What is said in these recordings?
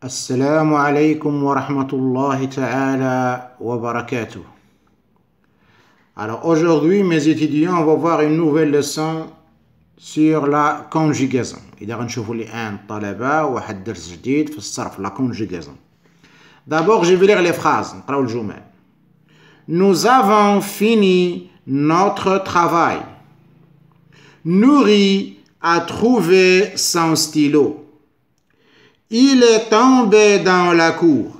Assalamu alaikum wa rahmatullahi ta'ala wa barakatuh. Alors aujourd'hui, mes étudiants vont voir une nouvelle leçon sur la conjugaison. إذا غنشوفوا الآن طلبة واحد درس جديد في الصرف la conjugaison. D'abord, je vais lire les phrases. نقراو الجمل. Nous avons fini notre travail. Nouri a trouvé son stylo. Il est tombé dans la cour.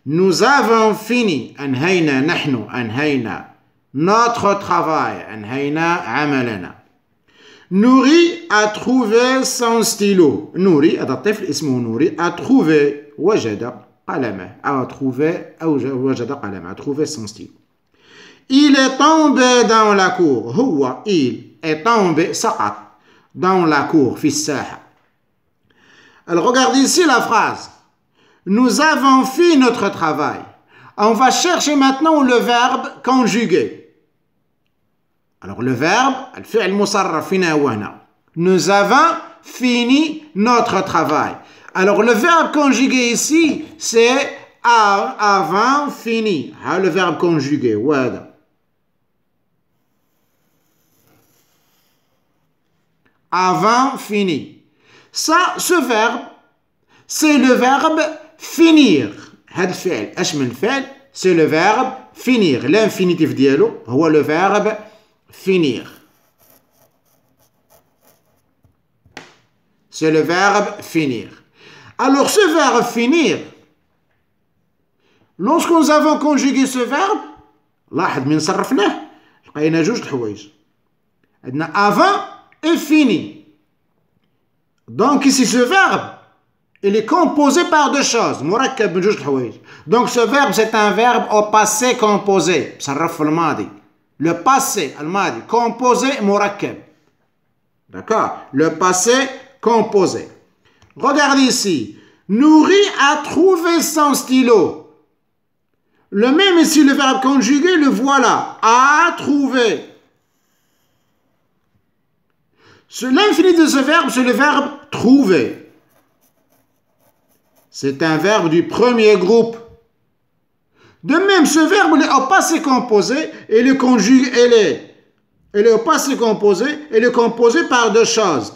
Nous avons fini. أنهينا نحن أنهينا notre travail. أنهينا عملنا. Nouri a trouvé son stylo. Nouri هذا الطفل اسمه نوري a trouvé وجد قلمه a trouvé وجد قلمه a trouvé son stylo. Il est tombé dans la cour. هو il est tombé سقط dans la cour في الساحة. Alors regardez ici la phrase. Nous avons fait notre travail. On va chercher maintenant le verbe conjugué. Alors le verbe, الفعل مصرف فينا وهنا. Nous avons fini notre travail. Alors le verbe conjugué ici, c'est avant fini. Le verbe conjugué. وهذا. Avant fini. Ça, ce verbe, c'est le verbe finir. هذا الفعل اش من فعل؟ c'est le verbe finir. L'infinitif ديالو هو le verbe finir. C'est le verbe finir. Alors ce verbe finir, lorsque nous avons conjugué ce verbe, لاحظ من صرفناه لقينا جوج الحوايج. عندنا avant et fini. Donc ici ce verbe, il est composé par deux choses. مركب من جوج الحوايج. Donc ce verbe c'est un verbe au passé composé. صرف في الماضي. Le passé الماضي composé مركب. D'accord? Le passé composé. Regardez ici. Nouri a trouvé son stylo. Le même ici le verbe conjugué, le voilà. A trouvé. L'infini de ce verbe, c'est le verbe trouver. C'est un verbe du premier groupe. De même, ce verbe il est au passé composé et le conjugue, il est au passé composé et le composé par deux choses.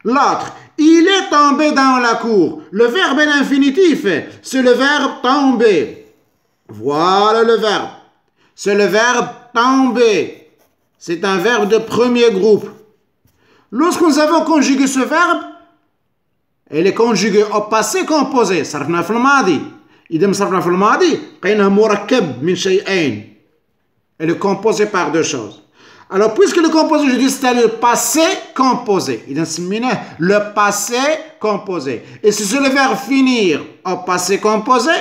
L'autre, il est tombé dans la cour. Le verbe est l'infinitif, c'est le verbe tomber. Voilà le verbe. C'est le verbe tomber. C'est un verbe de premier groupe. Lorsque nous avons conjugué ce verbe, il est conjugué au passé composé. صرفنا في الماضي. إذا صرفنا في الماضي لقيناه مركب من شيئين. Il est composé par deux choses. Alors puisque le composé, je dis, c'est le passé composé. إذا سميناه le passé composé. Et si c'est le verbe finir au passé composé,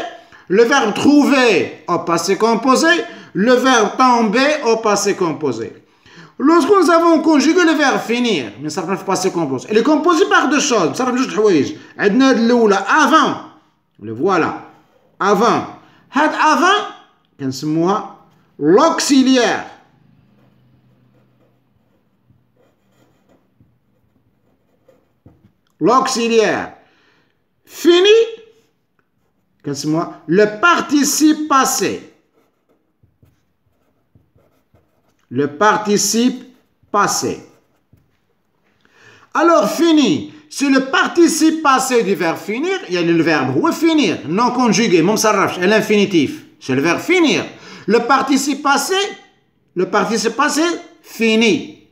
le verbe trouver au passé composé, le verbe tomber au passé composé. Lorsque nous avons conjugué le verbe finir, mais ça ne fait pas passé composé. Il est composé par deux choses. Ça fait juste حوايج. عندنا الأولى avant. Le voilà. Avant. هاد avant كنسموها l'auxiliaire. L'auxiliaire. Fini كنسموها le participe passé. Le participe passé. Alors, fini. C'est le participe passé du verbe finir. Il y a le verbe ou finir, non conjugué, l'infinitif. C'est le verbe finir. Le participe passé, fini.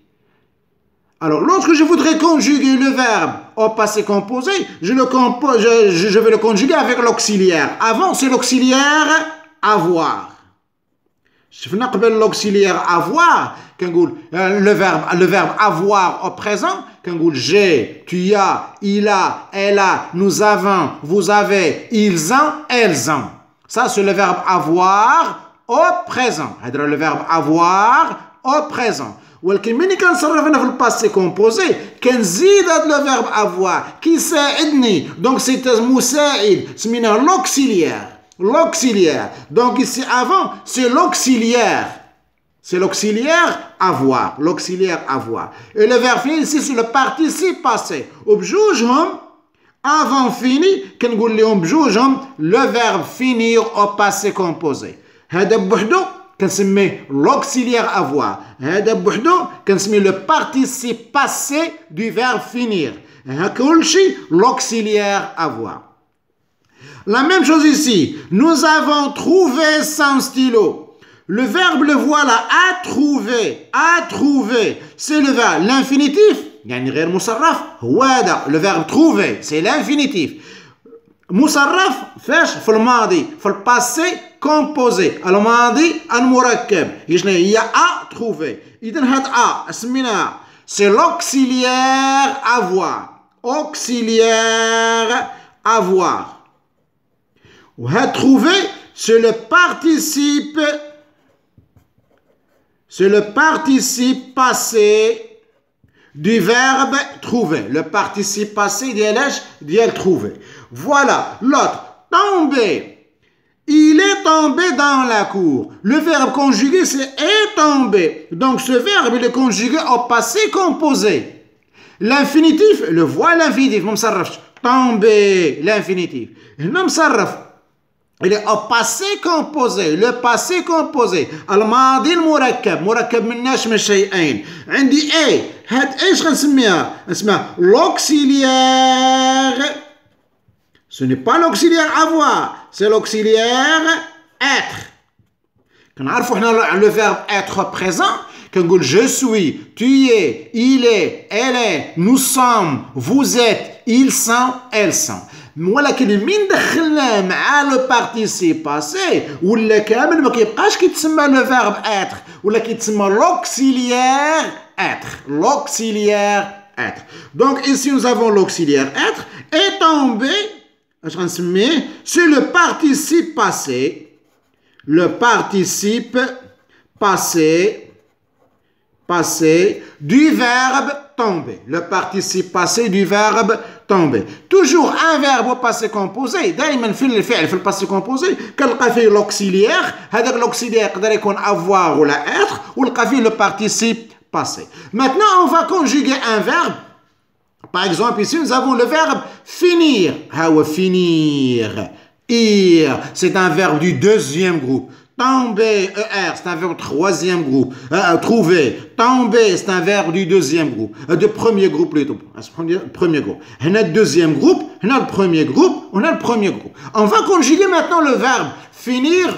Alors, lorsque je voudrais conjuguer le verbe au passé composé, je vais le conjuguer avec l'auxiliaire. Avant, c'est l'auxiliaire avoir. شفنا قبل l'auxiliaire avoir كنقول le verbe avoir au présent كنقول j'ai, tu as, il a, elle a, nous avons, vous avez, ils ont, elles ont. Ça c'est le verbe avoir au présent. هذا le verbe avoir au présent. ولكن ملي كنصرف انا في الباسي كومبوزي كنزيد هذا le verbe avoir كيساعدني. Donc c'est مساعد سميناه l'auxiliaire. L'auxiliaire. Donc ici avant, c'est l'auxiliaire. C'est l'auxiliaire avoir. L'auxiliaire avoir. Et le verbe finir ici, c'est le participe passé. وبجوجهم avant fini, كنقول لهم بجوجهم le verbe finir au passé composé. هذا بوحدو كنسميه l'auxiliaire avoir. هذا بوحدو كنسميه le participe passé du verbe finir. كلشي l'auxiliaire avoir. La même chose ici. Nous avons trouvé sans stylo. Le verbe, le voilà, a trouvé. A trouvé. C'est le verbe. L'infinitif, يعني غير مصرف, هو هذا. Le verbe trouver, c'est l'infinitif. مصرف فاش في الماضي, في الباسé composé. الماضي المركب. شنو هي a trouvé. إذن هاد a سميناها. C'est l'auxiliaire avoir. Auxiliaire avoir. وهاد trouver, c'est le participe. C'est le participe passé du verbe trouver. Le participe passé d'y trouver. Voilà. L'autre, tomber. Il est tombé dans la cour. Le verbe conjugué, c'est est tombé. Donc, ce verbe, il est conjugué au passé composé. L'infinitif, le voit l'infinitif. Tomber, l'infinitif. Il est au passé composé. Le passé composé. الماضي المركب. مركب مناش من شيئين. عندي ايه. هاد ايش غنسميها؟ اسمها l'auxiliaire. Ce n'est pas l'auxiliaire avoir. C'est l'auxiliaire être. كنعرفوا حنا le verbe être présent. كنقول je suis, tu es, il est, elle est, nous sommes, vous êtes, ils sont, elles sont. ولكن من دخلناه مع لو بارتيسيب باسي ولا كامل ما كيبقاش كيتسمى لو فيرب اتر ولا كيتسمى l'auxiliaire être. L'auxiliaire être. Donc ici nous avons l'auxiliaire être est tombé. اش غنسميه؟ C'est le participe passé. Le participe passé du verbe tomber. Le participe passé du verbe tomber. Toujours un verbe au passé composé. دائما في الفعل في الباسي كومبوزي كنلقى فيه l'auxiliaire. هذاك l'auxiliaire يقدر يكون avoir ولا être ولقى فيه le participe passé. Maintenant on va conjuguer un verbe. Par exemple ici nous avons le verbe finir. هو finir. Ir, c'est un verbe du deuxième groupe. Tomber, ER, c'est un verbe du troisième groupe. Trouver, tomber, c'est un verbe du deuxième groupe. De premier groupe plutôt. Premier groupe. On a le deuxième groupe, on a le premier groupe, on a le premier groupe. On va conjuguer maintenant le verbe finir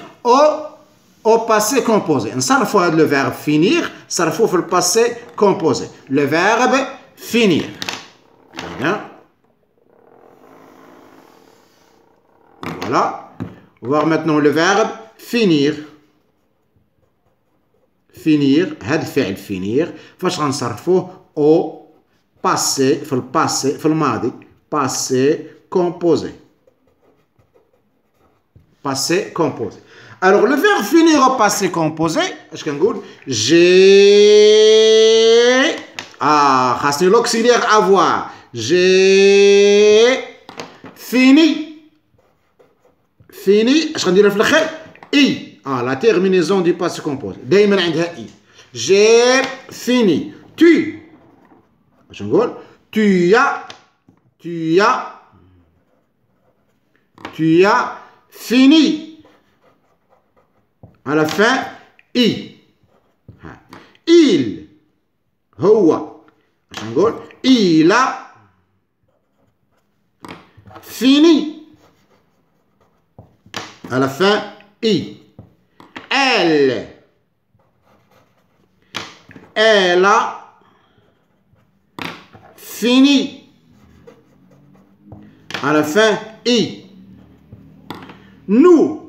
au passé composé. Ça fois le verbe finir, ça fois le passé composé. Le verbe finir. Bien. Voilà. On va voir maintenant le verbe finir. Finir. هذا الفعل finir. فاش غنصرفوه au passé في الباسي في الماضي. Passé composé. Passé composé. Alors le verbe finir au passé composé, اش كنقول؟ J'ai خاصني l'auxiliaire avoir. J'ai fini. Fini, اش غنديرها في الاخر؟ اي. la terminaison du passé composé. دائما عندها اي. J'ai fini. Tu. اش نقول؟ Tu as fini. À la fin, i. Il. هو. اش نقول؟ Il a fini. À la fin, i. Elle a fini. À la fin, i. Nous.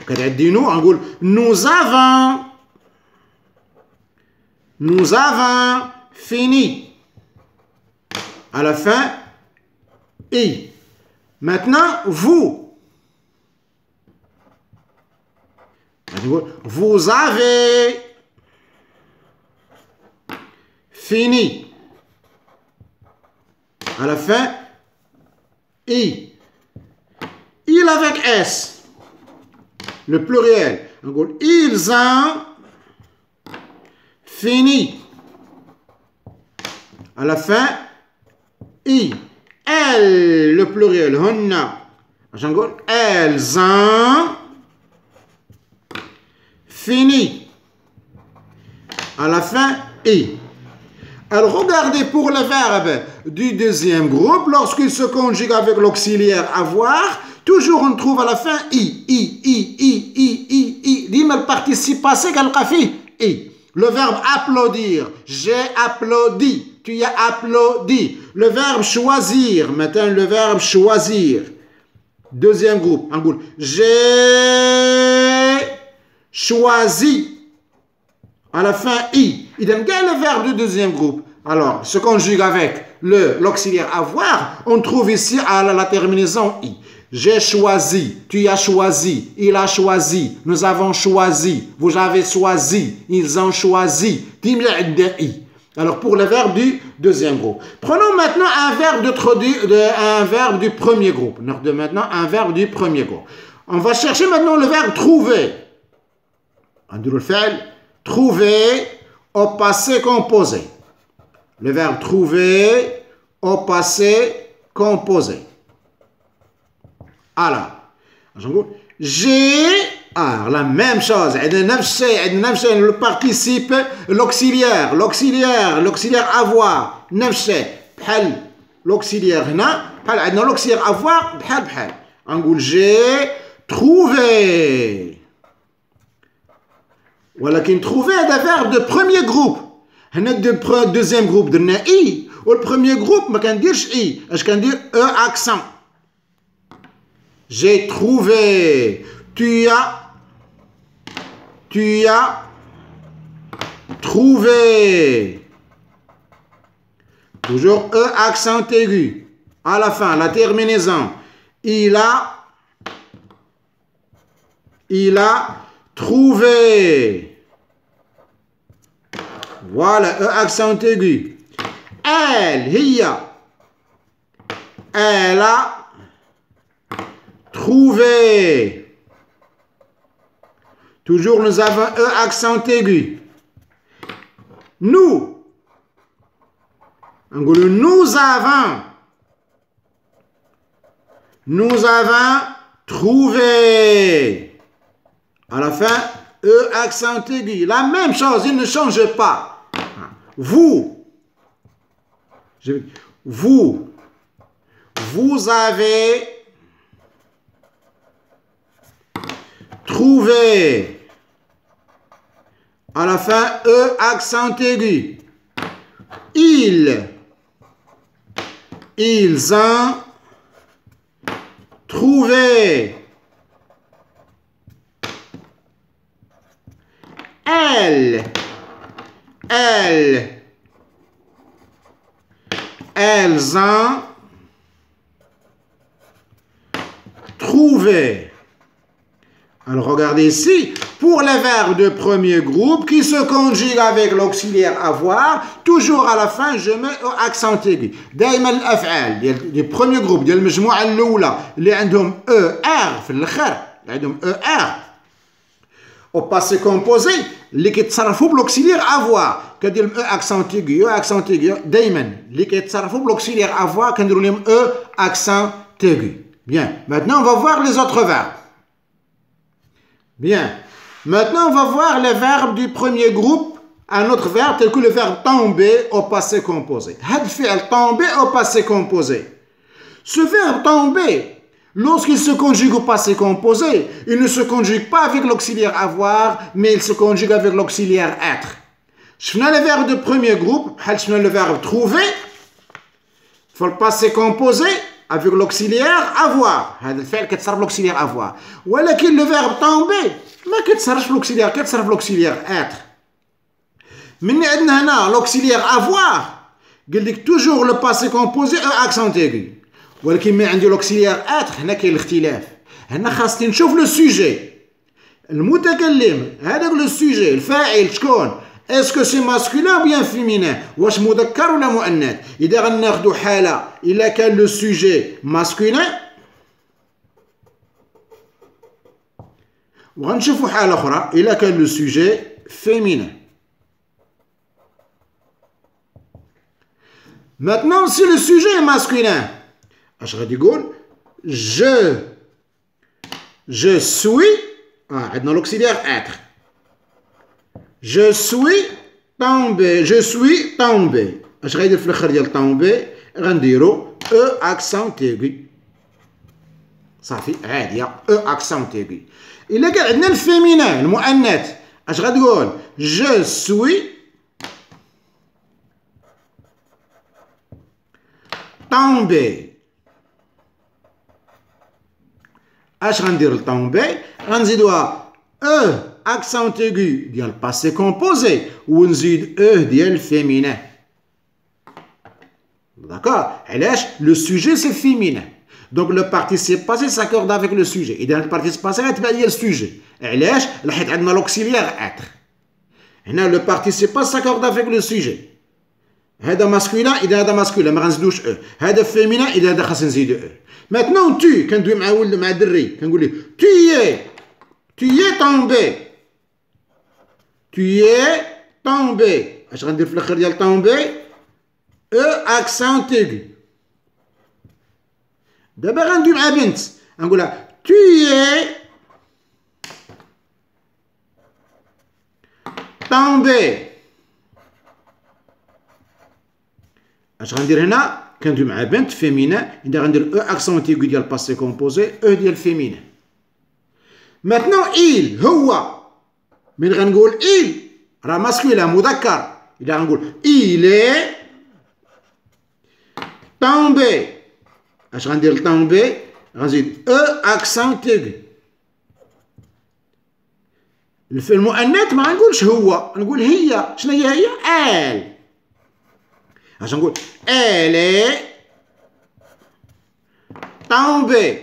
Quand elle dit nous, on dit nous avons fini. À la fin, i. Maintenant, vous. Vous avez fini. À la fin, i. Il avec S. le pluriel. نقول ils ont fini. À la fin, I. Elle, le pluriel, هن. عشان نقول elles ont fini. À la fin, I. Alors, regardez pour le verbe du deuxième groupe, lorsqu'il se conjugue avec l'auxiliaire avoir, toujours on trouve à la fin I. Dima le participe passé, I. Le verbe applaudir, j'ai applaudi, tu as applaudi. Le verbe choisir, maintenant le verbe choisir. Deuxième groupe, en gros, j'ai choisi. À la fin, I. Il donne le verbe du deuxième groupe. Alors, se conjugue avec l'auxiliaire avoir, on trouve ici à la terminaison I. J'ai choisi, tu as choisi, il a choisi, nous avons choisi, vous avez choisi, ils ont choisi. I. Alors, pour le verbe du deuxième groupe. Prenons maintenant un verbe du premier groupe. Maintenant, un verbe du premier groupe. On va chercher maintenant le verbe trouver. Trouver au passé composé. Le verbe trouver au passé composé. Alors, j'ai, la même chose, le participe, l'auxiliaire avoir, l'auxiliaire l'auxiliaire avoir, j'ai trouvé. ولكن trouver des verbes de premier groupe. هنا deuxième groupe درنا I. Le premier groupe ما كنديرش I. اش كندير accent. J'ai trouvé. Tu as trouvé. Toujours accent aigu. À la fin, la terminaison. Il a trouvé. Voilà, accent aigu. Elle a trouvé. Toujours nous avons accent aigu. Nous avons trouvé. À la fin, accent aigu. La même chose, il ne change pas. Vous avez trouvé. À la fin, accent aigu. Ils ont trouvé. Elles ont trouvé. Alors regardez ici, pour les verbes de premier groupe qui se conjuguent avec l'auxiliaire avoir, toujours à la fin je mets accent aigu. دائما الافعال ديال premier groupe ديال المجموعه الاولى اللي عندهم ER في الاخر، اللي عندهم ER au passé composé اللي كيتصرفوا بالauxiliaire avoir كندير لهم accent aigu دائما اللي كيتصرفوا بالauxiliaire avoir كنديروا لهم accent aigu. Bien, maintenant on va voir les autres verbes. Bien, maintenant on va voir les verbes du premier groupe, un autre verbe tel que le verbe tomber au passé composé. هاد الفعل tomber au passé composé. Ce verbe tomber, lorsqu'il se conjugue au passé composé, il ne se conjugue pas avec l'auxiliaire avoir, mais il se conjugue avec l'auxiliaire être. شفنا le verbe de premier groupe, شفنا le verbe trouver, pour le passé composé, avec l'auxiliaire avoir. هذا الفعل كتصرف l'auxiliaire avoir. ولكن le verbe tomber ما كتصرفش l'auxiliaire، كتصرف l'auxiliaire être. من عندنا هنا l'auxiliaire avoir قال لك toujours le passé composé accent aigu. ولكن من عندي l'auxiliaire être هنا كاين الاختلاف. هنا خاصني نشوف لو سوجي. المتكلم هذاك لو سوجي الفاعل شكون؟ Est-ce que c'est masculin ou bien féminin? واش مذكر ولا مؤنث؟ إذا غناخدو حالة إلا كان لو سوجي masculin وغنشوفوا حالة أخرى إلا كان لو سوجي féminin. Maintenant, si le sujet est masculin, اش غادي يقول je suis عندنا l'auxiliaire être. Je suis tombé. اش غايدير في الاخر ديال tombé؟ غنديرو او accent aigu. صافي عادية او accent aigu. إلا كان عندنا الفيمينان المؤنث اش غتقول؟ je suis tombé. اش غندير لطومبي؟ غنزيدوها او accent aigu ديال passé composé ونزيد او ديال الفيمينان. D'accord? علاش؟ le sujet c'est féminin. Donc le participe passé s'accorde avec le sujet. إذا le participe passé غتبع ديال السوجي. علاش؟ حيت عندنا l'auxiliaire être. هنا le participe passé s'accorde avec le sujet. هذا ماسكولين إذا هذا ماسكولين ما غنزيدوش او. هذا فيمينان إذا هذا خاص نزيدو او. Maintenant tu كندوي مع ولد مع دري كنقول ليه tu es tombé. اش غندير في الاخر ديال tombé؟ او accent aigu. دابا غندوي مع بنت غنقولها tu es tombé. اش غندير هنا؟ كندوي مع بنت فيمينان إذا غندير او accent aigu ديال passé composé او ديال féminin. Maintenant il هو من غنقول il راه ماسكولين مذكر إذا غنقول il est tombé. اش غندير لطومبي؟ غنزيد او accent aigu. المؤنث ما غنقولش هو نقول هي. شنو هي؟ elle. اش نقول؟ elle est tombée.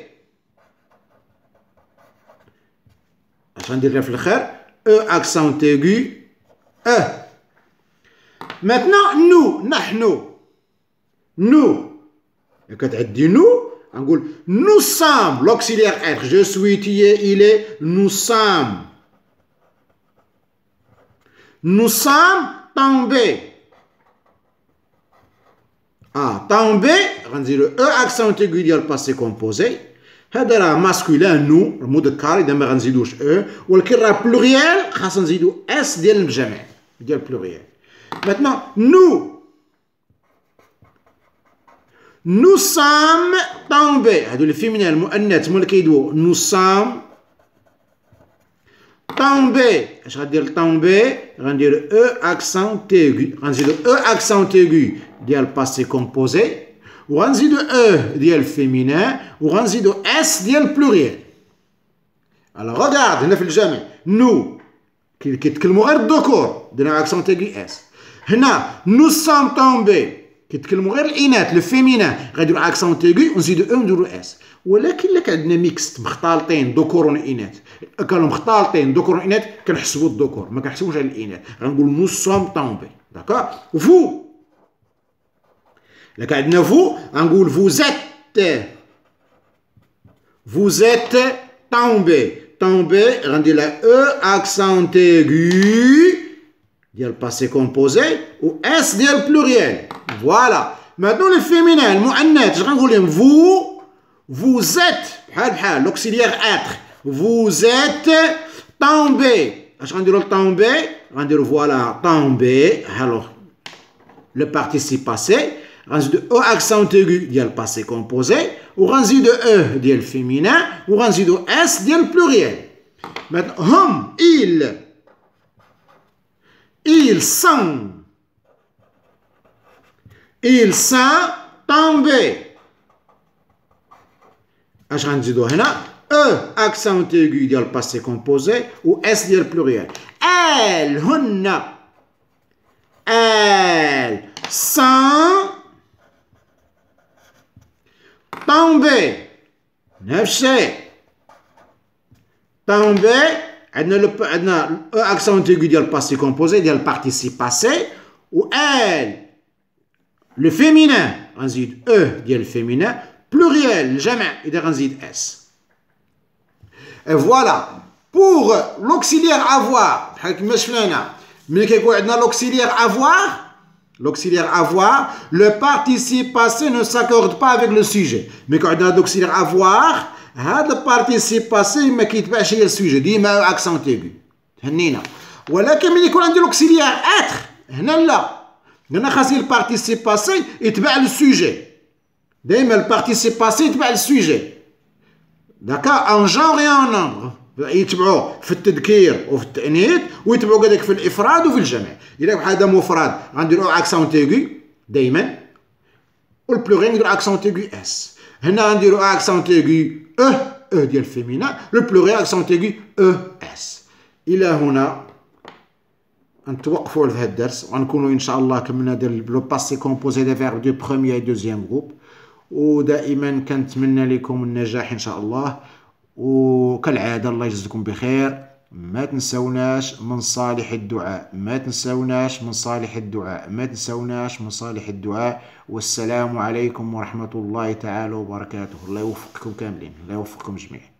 اش غندير لها في الاخر؟ او accent aigu اه. Maintenant nous نحن nous كتعدي nous غنقول nous sommes l'auxiliaire être. Je suis, tu es, il est, nous sommes tombés. tombé غنزيدو او accent aigu ديال passé composé. هذا راه ماسكولين نو المذكر اذا ما غنزيدوش او. ولكن راه بلوريال خاص نزيدو اس ديال الجمع ديال بلوريال. Maintenant nous sommes tombés. هادو الفيمينان المؤنث هما اللي كيدويو nous sommes tombés. اش غدير لطومبي؟ غندير او accent aigu. غنزيدو او accent aigu ديال passé composé وغنزيدو او ديال féminin وغنزيدو اس ديال بلوريال. alors regarde هنا في الجمع nous كيتكلموا غير الذكور درنا accent aigu اس. هنا nous sommes tombés كيتكلموا غير الاناث لو فيمينان غيديروا accent aigu ونزيدو او ونديرو اس. ولكن الا كان عندنا ميكست مختلطين ذكور واناث كانوا مختلطين ذكور واناث كنحسبوا الذكور ما كنحسبوش على الاناث غنقول nous sommes tombés. داكور؟ vous الا كان عندنا vous غنقول vous êtes tombé غندير لها او accent aigu ديال passé composé و اس ديال pluriel. فوالا. maintenant le féminin المؤنث اش غنقول لهم؟ vous êtes بحال l'auxiliaire être. vous êtes tombé. اش غنديروا لطومبي؟ غنديروا فوالا tombé. alors le participe passé غنزيدو او accent aigu ديال passé composé وغنزيدو او ديال féminin وغنزيدو اس ديال pluriel. maintenant هم ils sont tombés. اش غنزيدو هنا؟ او accent aigu ديال passé composé و اس ديال pluriel. هن elles sont tombés. نفس الشيء tombé عندنا او accent aigu ديال passé composé ديال participe passé و elle le féminin غنزيد او ديال féminin pluriel الجمع اذا غنزيد اس. فوالا Pour l'auxiliaire avoir, بحال كما شفنا هنا ملي كيكون عندنا l'auxiliaire avoir, le participe passé ne s'accorde pas avec le sujet. Mais quand on a l'auxiliaire avoir, هذا le participe passé ما كيتبعش هي السوجي ديما accent aigu. هنينا. ولكن ملي يكون عندي l'auxiliaire être هنا لا. هنا خاصني le participe passé يتبع السوجي. دايما le participe passé يتبع السوجي. D'accord, en genre et en nombre. يتبعوه في التذكير وفي التأنيث ويتبعوا كذلك في الإفراد وفي الجمع. إذا هذا مفرد غنديروا أكسون تيغي دايما والبلوغيال نديروا أكسون تيغي اس. هنا غنديروا أكسون تيغي ديال الفيمينا البلوغيال أكسون تيغي اس. إلى هنا نتوقفوا في هذا الدرس وغنكونوا إن شاء الله كملنا ديال لو باسي كومبوزي دي فيرب دو بروميير اي دوزيام جروب. ودائما كنتمنى لكم النجاح إن شاء الله. وكالعادة الله يجزيكم بخير. ما تنسوناش من صالح الدعاء، ما تنسوناش من صالح الدعاء، ما تنسوناش من صالح الدعاء. والسلام عليكم ورحمة الله تعالى وبركاته. الله يوفقكم كاملين، الله يوفقكم جميعا.